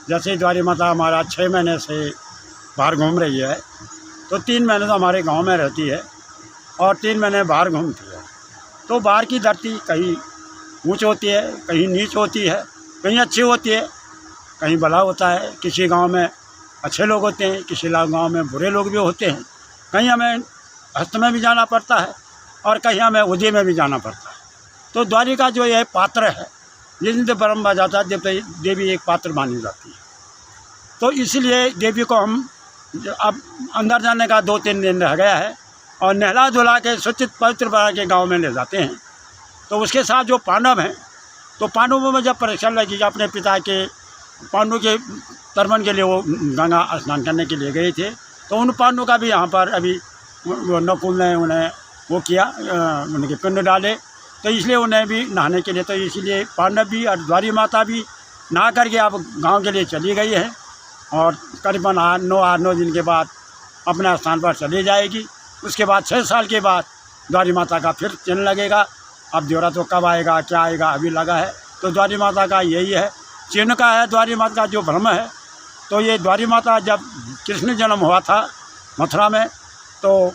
जैसे द्वारी माता हमारा 6 महीने से बाहर घूम रही है, तो 3 महीने तो हमारे गांव में रहती है और 3 महीने बाहर घूमती है। तो बाहर की धरती कहीं ऊंच होती है, कहीं नीच होती है, कहीं अच्छी होती है, कहीं भला होता है। किसी गांव में अच्छे लोग होते हैं, किसी गांव में बुरे लोग भी होते हैं। कहीं हमें हस्त में भी जाना पड़ता है और कहीं हमें उदय में भी जाना पड़ता है। तो द्वारिका जो यह पात्र है, जिससे ब्रह्म जाता है, देवी एक पात्र मानी जाती है। तो इसलिए देवी को हम अब अंदर जाने का 2-3 दिन रह गया है और नहला धुला के सुचित पवित्र बना के गाँव में ले जाते हैं। तो उसके साथ जो पांडव हैं, तो पांडवों में जब परीक्षा लगी, अपने पिता के पांडु के तर्पण के लिए वो गंगा स्नान करने के लिए गए थे, तो उन पांडु का भी यहाँ पर अभी नकुल ने उन्हें वो किया, उनके पिंड डाले, तो इसलिए उन्हें भी नहाने के लिए, तो इसलिए पांडव भी और द्वारी माता भी नहा करके अब गांव के लिए चली गई है और करीबन 9 दिन के बाद अपने स्थान पर चली जाएगी। उसके बाद 6 साल के बाद द्वारी माता का फिर चिन्ह लगेगा। अब जोड़ा तो कब आएगा, क्या आएगा, अभी लगा है। तो द्वारी माता का यही है, चिन्ह का है द्वारी माता का जो भ्रम है। तो ये द्वारी माता जब कृष्ण जन्म हुआ था मथुरा में, तो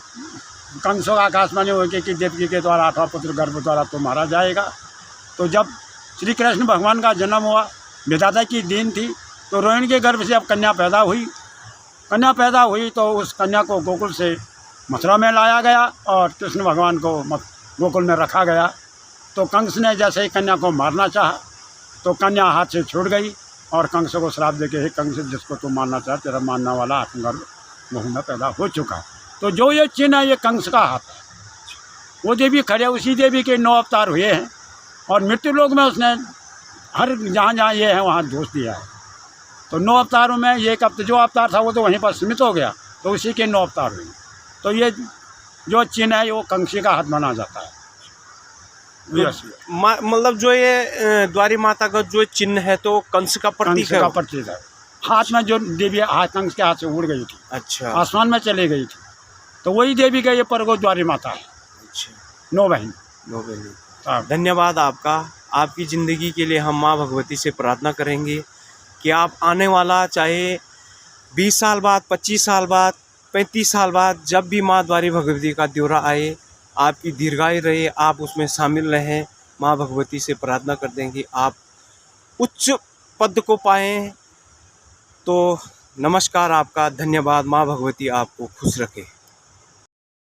कंसों का आकाशवाणी हो कि देवकी के द्वारा 8वां पुत्र गर्भ द्वारा तो मारा जाएगा। तो जब श्री कृष्ण भगवान का जन्म हुआ, विधाता की देन थी, तो रोहिणी के गर्भ से अब कन्या पैदा हुई। तो उस कन्या को गोकुल से मथुरा में लाया गया और कृष्ण भगवान को गोकुल में रखा गया। तो कंस ने जैसे ही कन्या को मारना चाहा, तो कन्या हाथ से छूट गई और कंस को श्राप देके, हे कंस, जिसको तू मारना चाह, तेरा मारने वाला आत्मगर्भ गोकुल में पैदा हो चुका। तो जो ये चिन्ह है, ये कंस का हाथ है। वो देवी खड़े, उसी देवी के 9 अवतार हुए हैं और मृत्यु लोक में उसने हर जहाँ ये है वहाँ दोष दिया है। तो 9 अवतारों में ये जो अवतार था वो तो वहीं पर सीमित हो गया, तो उसी के 9 अवतार हुए। तो ये जो चिन्ह है वो कंसी का हाथ माना जाता है। मतलब जो ये द्वारी माता का जो चिन्ह है, तो कंस का प्रतीक है। हाथ में जो देवी कंस के हाथ से उड़ गई थी, अच्छा, आसमान में चले गई थी, तो वही देवी का ये परगो द्वारी माता है। अच्छा, 9 बहन। धन्यवाद आपका। आपकी ज़िंदगी के लिए हम माँ भगवती से प्रार्थना करेंगे कि आप आने वाला, चाहे 20 साल बाद, 25 साल बाद, 35 साल बाद, जब भी माँ द्वारी भगवती का दौरा आए, आपकी दीर्घायु रहे, आप उसमें शामिल रहें। माँ भगवती से प्रार्थना कर देंगे आप उच्च पद को पाएं। तो नमस्कार आपका, धन्यवाद। माँ भगवती आपको खुश रखे।